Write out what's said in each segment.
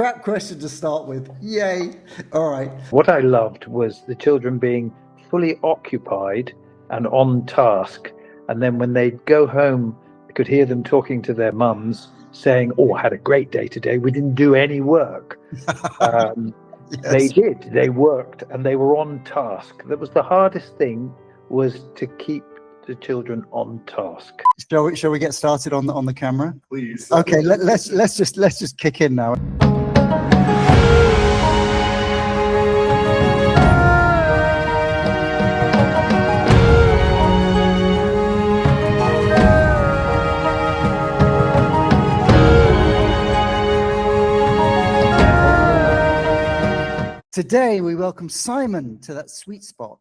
crap question to start with. Yay. All right. What I loved was the children being fully occupied and on task. And then when they'd go home, I could hear them talking to their mums saying, "Oh, I had a great day today. We didn't do any work." Yes. They did. They worked and they were on task. That was the hardest thing, was to keep the children on task. Shall we get started on the camera? Please. Okay, let's just kick in now. Today we welcome Simon to that sweet spot.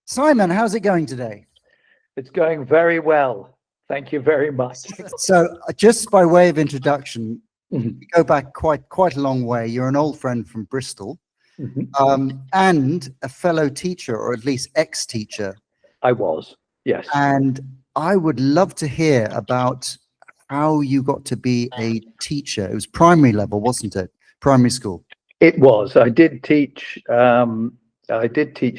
Simon, how's it going today? It's going very well. Thank you very much. So just by way of introduction, Mhm. we go back quite a long way. You're an old friend from Bristol, and a fellow teacher, or at least ex-teacher. I was, yes. And I would love to hear about how you got to be a teacher. It was primary level, wasn't it? Primary school. It was. I did teach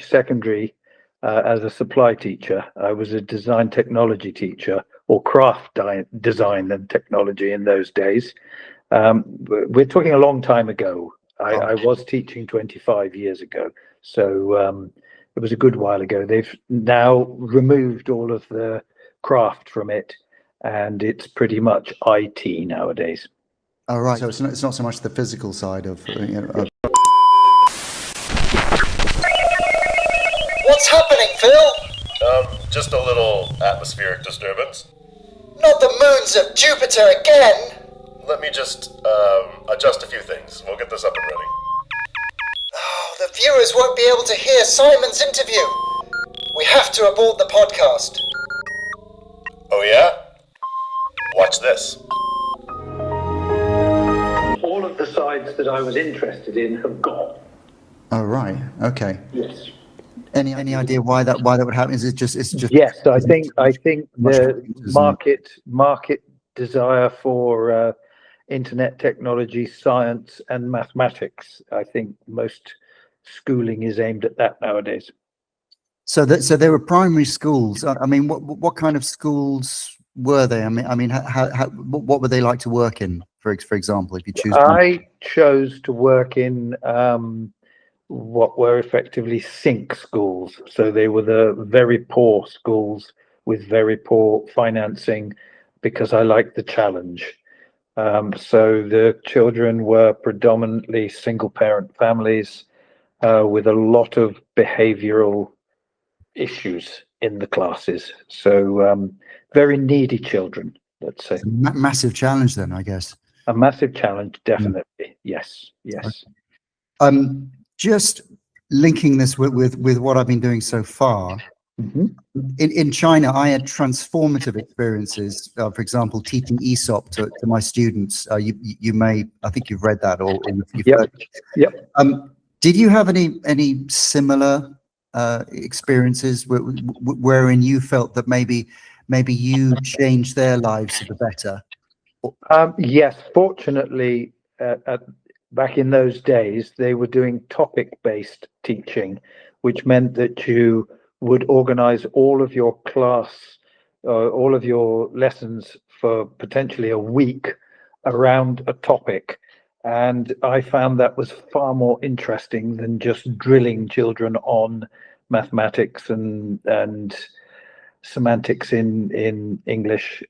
secondary as a supply teacher. I was a design technology teacher, or craft design and technology in those days. We're talking a long time ago. I was teaching 25 years ago. So it was a good while ago. They've now removed all of the craft from it, and it's pretty much IT nowadays. All right. So it's not so much the physical side of. What's happening, Phil? Just a little atmospheric disturbance. Not the moons of Jupiter again! Let me just adjust a few things. We'll get this up and running. Oh, the viewers won't be able to hear Simon's interview. We have to abort the podcast. Oh yeah? Watch this. All of the sides that I was interested in have gone. Oh right. Okay. Yes. Any idea why that would happen? Is it just? Yes, I think much the computers market desire for internet technology, science, and mathematics. I think most schooling is aimed at that nowadays. So there were primary schools. I mean, what kind of schools were they? I mean, what were they like to work in? For example, if you choose. I chose to work in what were effectively sink schools. So they were the very poor schools with very poor financing, because I liked the challenge. So the children were predominantly single parent families with a lot of behavioral issues in the classes. So very needy children, let's say. Massive challenge then, I guess. A massive challenge, definitely. Yes. Just linking this with what I've been doing so far. In China, I had transformative experiences. For example, teaching Aesop to my students. You may, I think you've read that, or you've heard. Yep. Did you have any similar experiences wherein you felt that maybe you changed their lives for the better? Yes, fortunately, back in those days, they were doing topic-based teaching, which meant that you would organize all of your all of your lessons for potentially a week around a topic. And I found that was far more interesting than just drilling children on mathematics and semantics in English,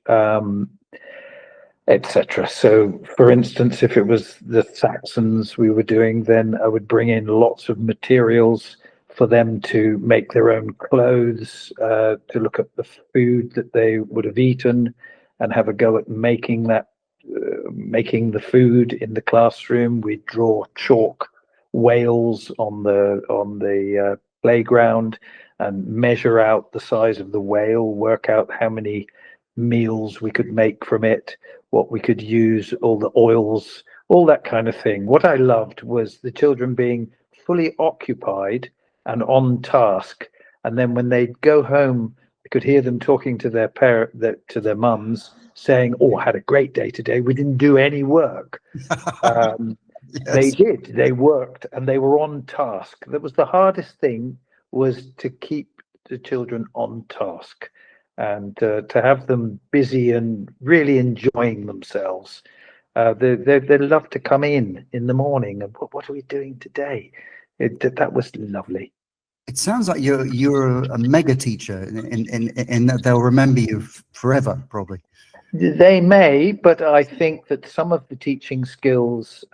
etc. So, for instance, if it was the Saxons we were doing, then I would bring in lots of materials for them to make their own clothes, to look at the food that they would have eaten, and have a go at making the food in the classroom. We'd draw chalk whales on the playground and measure out the size of the whale, work out how many meals we could make from it, what we could use, all the oils, all that kind of thing. What I loved was the children being fully occupied and on task, and then when they'd go home, I could hear them talking to their mums saying, "Oh, I had a great day today. We didn't do any work." They did. They worked and they were on task. That was the hardest thing, was to keep the children on task and to have them busy and really enjoying themselves. They love to come in the morning and what are we doing today? That was lovely. It sounds like you're a mega teacher, in that they'll remember you forever, probably. They may, but I think that some of the teaching skills,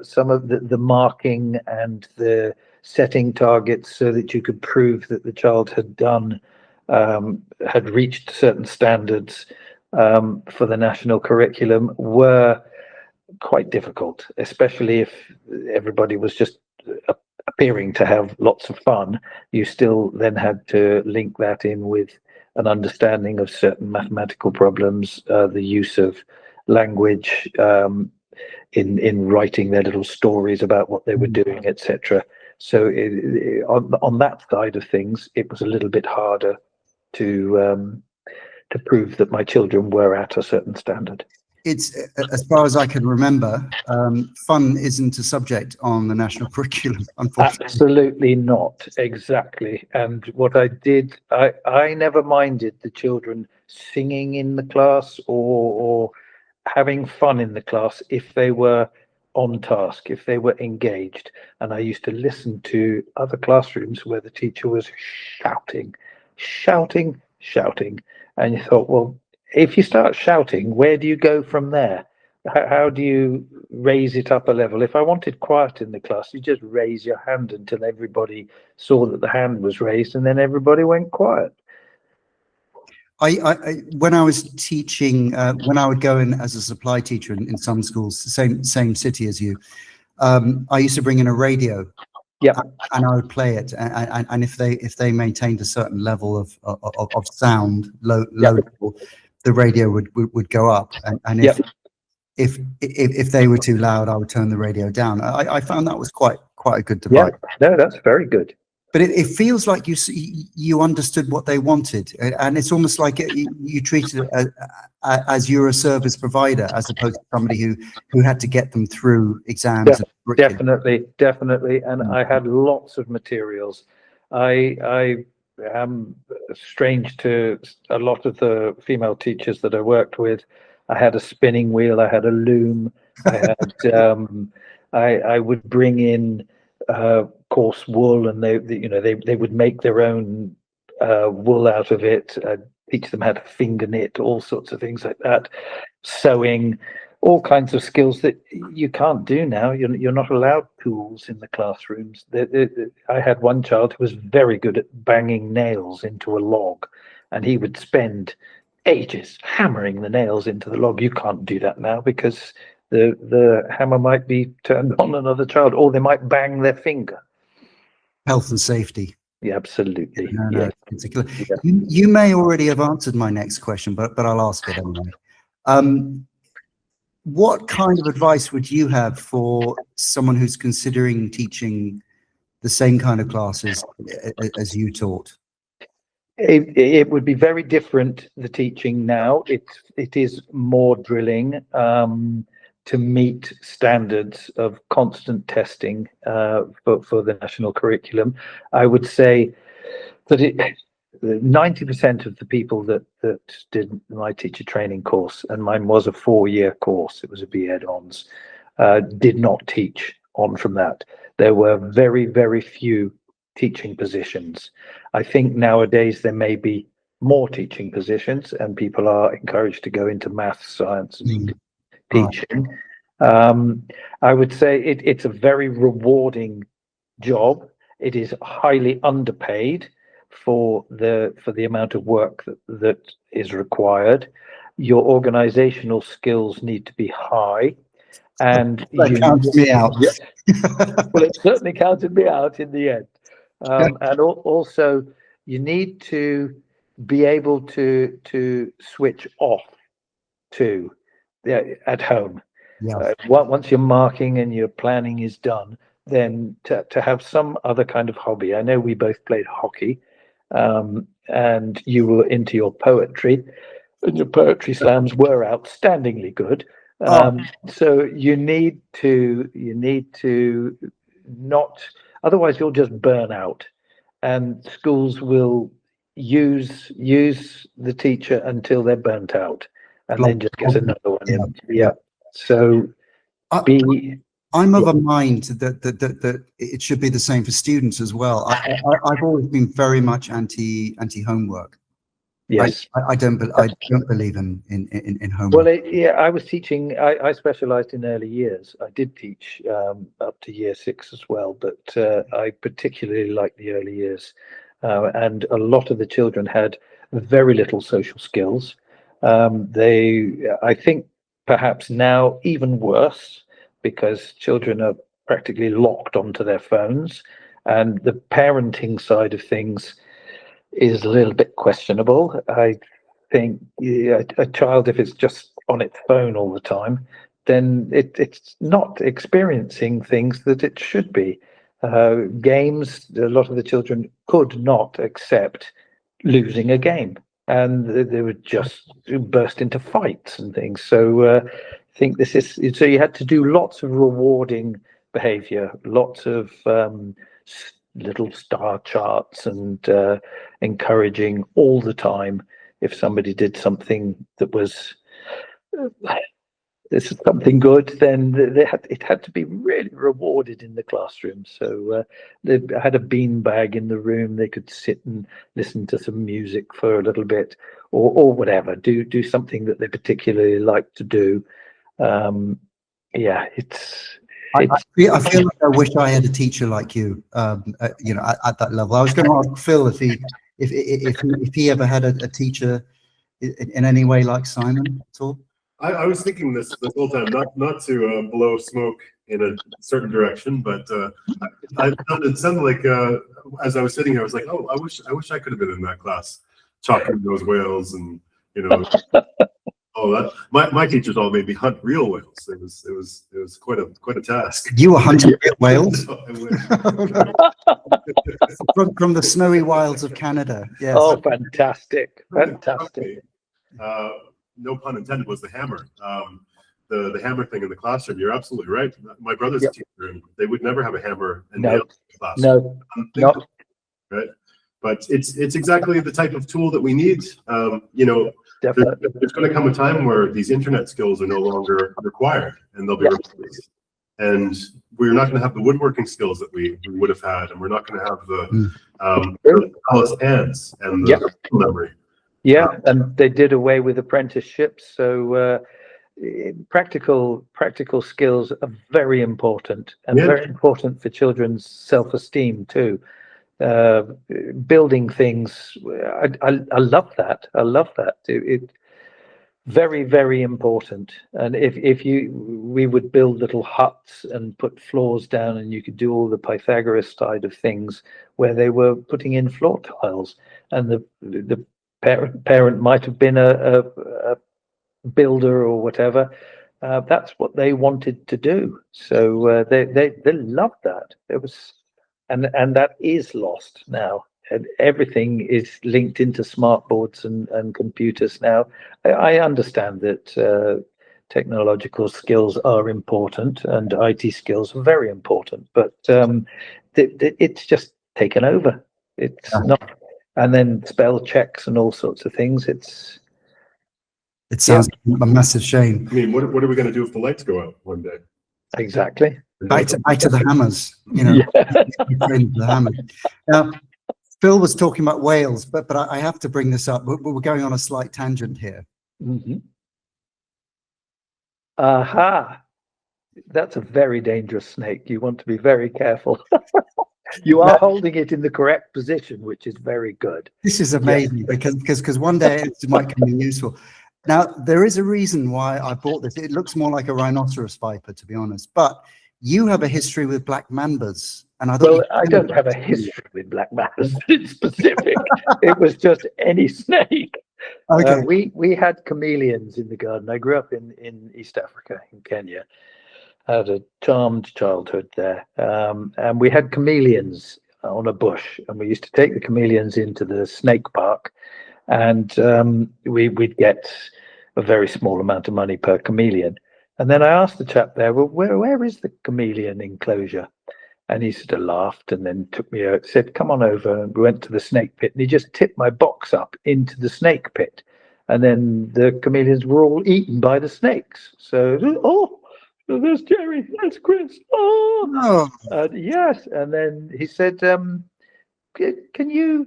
some of the marking and the setting targets so that you could prove that the child had reached certain standards for the national curriculum were quite difficult, especially if everybody was just appearing to have lots of fun. You still then had to link that in with an understanding of certain mathematical problems, the use of language in writing their little stories about what they were doing, etc. So on that side of things, it was a little bit harder to prove that my children were at a certain standard. It's, as far as I can remember, fun isn't a subject on the national curriculum, unfortunately. Absolutely not. Exactly. And what I did, I never minded the children singing in the class or having fun in the class if they were on task, if they were engaged. And I used to listen to other classrooms where the teacher was shouting. And you thought, well, if you start shouting, where do you go from there? How do you raise it up a level? If I wanted quiet in the class, you just raise your hand until everybody saw that the hand was raised, and then everybody went quiet. When I was teaching, when I would go in as a supply teacher in some schools, same city as you, I used to bring in a radio. Yeah, and I would play it, and if they maintained a certain level of sound, low level, the radio would go up, and if they were too loud, I would turn the radio down. I found that was quite a good device. Yeah, no, that's very good. But it feels like you understood what they wanted, and it's almost like you treated it as you're a service provider, as opposed to somebody who had to get them through exams. Yeah, definitely. And I had lots of materials. I am strange to a lot of the female teachers that I worked with. I had a spinning wheel. I had a loom. I had I would bring in coarse wool, and they would make their own wool out of it. Teach them how to finger knit, all sorts of things like that. Sewing, all kinds of skills that you can't do now. You're not allowed tools in the classrooms. I had one child who was very good at banging nails into a log, and he would spend ages hammering the nails into the log. You can't do that now because the hammer might be turned on another child, or they might bang their finger. Health and safety. Yeah, absolutely. No, particular. Yeah. You may already have answered my next question, but I'll ask it anyway. What kind of advice would you have for someone who's considering teaching the same kind of classes as you taught? It would be very different, the teaching now. It is more drilling to meet standards of constant testing for the national curriculum. I would say that 90% of the people that did my teacher training course, and mine was a 4-year course, it was a BEd Hons, did not teach on from that. There were very, very few teaching positions. I think nowadays there may be more teaching positions, and people are encouraged to go into maths, science, and teaching. I would say it's a very rewarding job. It is highly underpaid for the amount of work that is required. Your organizational skills need to be high, and that counted me out. Well, it certainly counted me out in the end. And also you need to be able to switch off too at home. Once your marking and your planning is done, then to have some other kind of hobby. I know we both played hockey, and you were into your poetry, and your poetry slams were outstandingly good. So you need to not, otherwise you'll just burn out, and schools will use the teacher until they're burnt out, and then just get another one in. Yeah. So I'm of a mind that it should be the same for students as well. I've always been very much anti homework. Yes. I don't believe in homework. Well, I was teaching. I specialised in early years. I did teach up to year 6 as well, but I particularly liked the early years, and a lot of the children had very little social skills. I think perhaps now even worse, because children are practically locked onto their phones, and the parenting side of things is a little bit questionable. I think a child, if it's just on its phone all the time, then it's not experiencing things that it should be. Games, a lot of the children could not accept losing a game, and they would just burst into fights and things. So I think this is, so you had to do lots of rewarding behavior, lots of little star charts, and encouraging all the time. If somebody did something that was this is something good, then it had to be really rewarded in the classroom. So they had a bean bag in the room. They could sit and listen to some music for a little bit, or whatever. Do something that they particularly like to do. I feel like I wish I had a teacher like you. You know, at that level. I was going to ask Phil if he ever had a teacher in any way like Simon at all. I was thinking this whole time, not to blow smoke in a certain direction, but it sounded like as I was sitting here, I was like, oh, I wish I could have been in that class, talking those whales, and you know, oh, that my teachers all made me hunt real whales. It was quite a task. You were hunting whales No, from the snowy wilds of Canada. Yes. Oh, fantastic! No pun intended, was the hammer. The hammer thing in the classroom. You're absolutely right. My brother's a teacher, and they would never have a hammer in the class. No. Right. But it's exactly the type of tool that we need. You know, there's going to come a time where these internet skills are no longer required, and they'll be replaced. And we're not going to have the woodworking skills that we would have had, and we're not going to have the calloused hands and the memory. Yeah, and they did away with apprenticeships, so practical skills are very important, and very important for children's self-esteem too. Building things, I love that. It very, very important. And we would build little huts and put floors down, and you could do all the Pythagoras side of things where they were putting in floor tiles, and the parent might have been a builder or whatever. That's what they wanted to do. So they loved that. It was, and that is lost now. And everything is linked into smart boards and computers now. I understand that technological skills are important and IT skills are very important, but it's just taken over. It's not. And then spell checks and all sorts of things. It sounds a massive shame. I mean, what are we going to do if the lights go out one day? Exactly. Back to the hammers. You know, the hammers. Now, Phil was talking about whales, but I have to bring this up. We're going on a slight tangent here. Mm-hmm. Aha! That's a very dangerous snake. You want to be very careful. You are holding it in the correct position, which is very good. This is amazing because one day it might come in useful. Now, there is a reason why I bought this. It looks more like a rhinoceros viper, to be honest. But you have a history with black mambas. And I don't have a history with black mambas in specific. It was just any snake. Okay. We had chameleons in the garden. I grew up in East Africa, in Kenya. I had a charmed childhood there, and we had chameleons on a bush, and we used to take the chameleons into the snake park, and we'd get a very small amount of money per chameleon, And then I asked the chap there, well, where is the chameleon enclosure? And he sort of laughed and then took me out, said, come on over. And we went to the snake pit, and he just tipped my box up into the snake pit. And then the chameleons were all eaten by the snakes. So, oh, there's Jerry, there's Chris. Oh, yes. And then he said, do you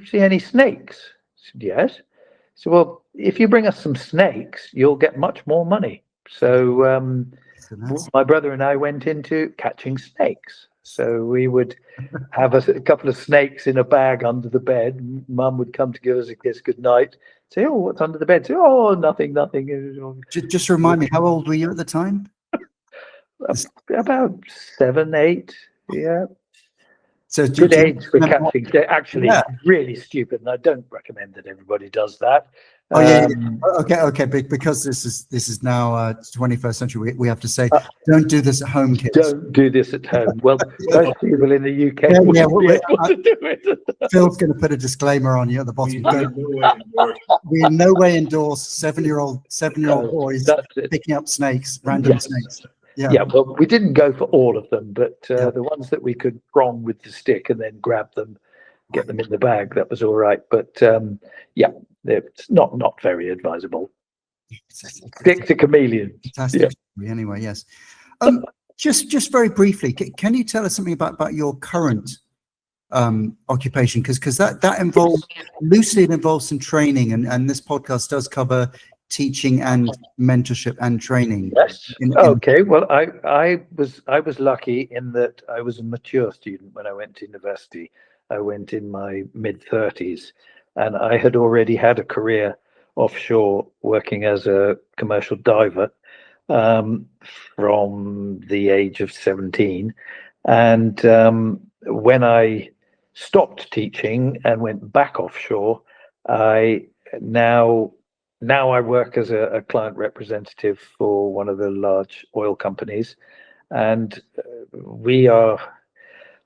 see any snakes? I said, yes. So, well, if you bring us some snakes, you'll get much more money. So my brother and I went into catching snakes. So we would have a couple of snakes in a bag under the bed. Mum would come to give us a kiss goodnight. Say, oh, what's under the bed? Say, oh, nothing. Just remind me, how old were you at the time? About 7, 8. Yeah. So good age for catching. They're actually really stupid, and I don't recommend that everybody does that. Oh yeah. Okay. Because this is now 21st century. We have to say, don't do this at home, kids. Don't do this at home. Well, most people in the UK wouldn't be able to do it. Phil's going to put a disclaimer on you at the bottom. We in no way endorse 7-year-old boys picking up snakes, random snakes. Yeah, well, we didn't go for all of them, but the ones that we could prong with the stick and then grab them, get them in the bag, that was all right. But it's not very advisable. Stick to chameleons. Fantastic. Yeah. Anyway, yes. Just very briefly, can you tell us something about your current occupation? Because that involves loosely, it involves some training, and this podcast does cover teaching and mentorship and training. Yes. Okay. Well, I was lucky in that I was a mature student when I went to university. I went in my mid-30s, and I had already had a career offshore working as a commercial diver from the age of 17. And when I stopped teaching and went back offshore, now I work as a client representative for one of the large oil companies, and we are,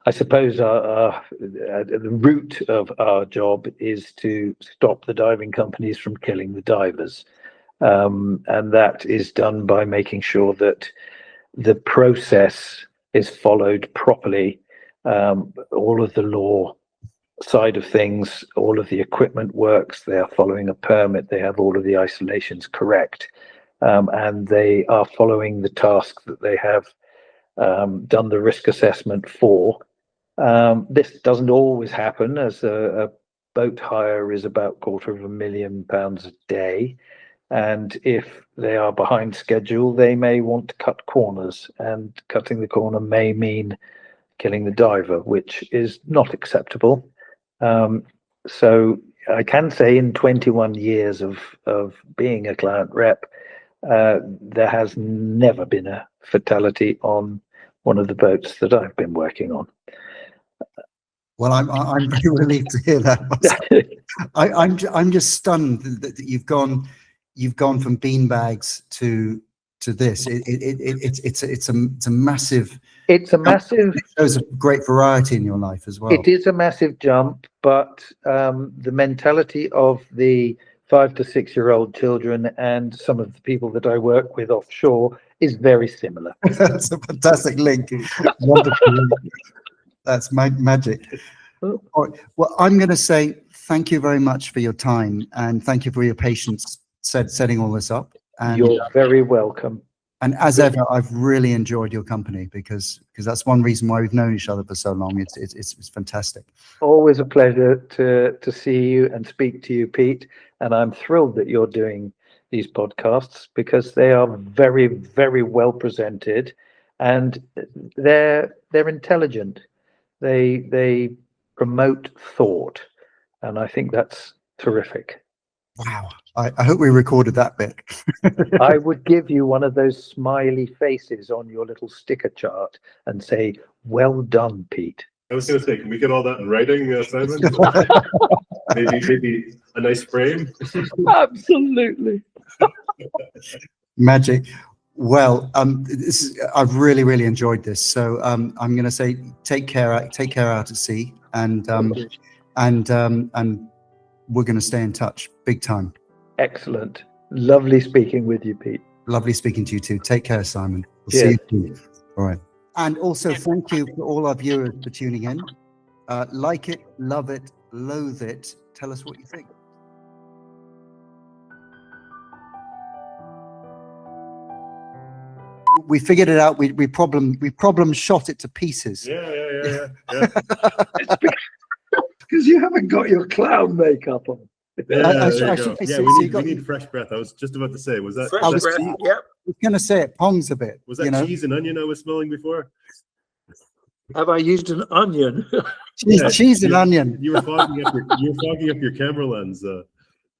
I suppose, the root of our job is to stop the diving companies from killing the divers, and that is done by making sure that the process is followed properly, all of the law side of things, all of the equipment works, they are following a permit, they have all of the isolations correct, and they are following the task that they have done the risk assessment for. This doesn't always happen, as a boat hire is about £250,000 a day, and if they are behind schedule, they may want to cut corners, and cutting the corner may mean killing the diver, which is not acceptable. So I can say in 21 years of being a client rep, there has never been a fatality on one of the boats that I've been working on. Well, I'm very relieved to hear that. I'm just stunned that you've gone from beanbags to this. It's a massive. It's a massive. It shows a great variety in your life as well. It is a massive jump, but the mentality of the 5 to 6 year old children and some of the people that I work with offshore is very similar. That's a fantastic link. Wonderful. That's magic. All right. Well, I'm going to say thank you very much for your time, and thank you for your patience setting all this up. And you're very welcome. And as ever, I've really enjoyed your company because that's one reason why we've known each other for so long. It's fantastic. Always a pleasure to see you and speak to you, Pete. And I'm thrilled that you're doing these podcasts because they are very, very well presented, and they're intelligent. They promote thought, and I think that's terrific. Wow. I hope we recorded that bit. I would give you one of those smiley faces on your little sticker chart and say, well done, Pete. I was going to say, can we get all that in writing, Simon? maybe a nice frame? Absolutely. Magic. Well, I've really, really enjoyed this. So I'm going to say, take care out at sea, and we're going to stay in touch big time. Excellent. Lovely speaking with you, Pete. Lovely speaking to you too. Take care, Simon. We'll Yeah. see you soon. All right. And also thank you for all our viewers for tuning in. Like it, love it, loathe it. Tell us what you think. We figured it out. We problem shot it to pieces. Yeah. Because you haven't got your clown makeup on. Yeah, should- there I you should go. say, Yeah, so we you need fresh breath. I was just about to say, was that Fresh was that, breath. Yep. I was going to say it pongs a bit. was that you know? cheese and onion I was smelling before? Have I used an onion? Cheese, Yeah, cheese and you- onion. You were fogging up your camera lens.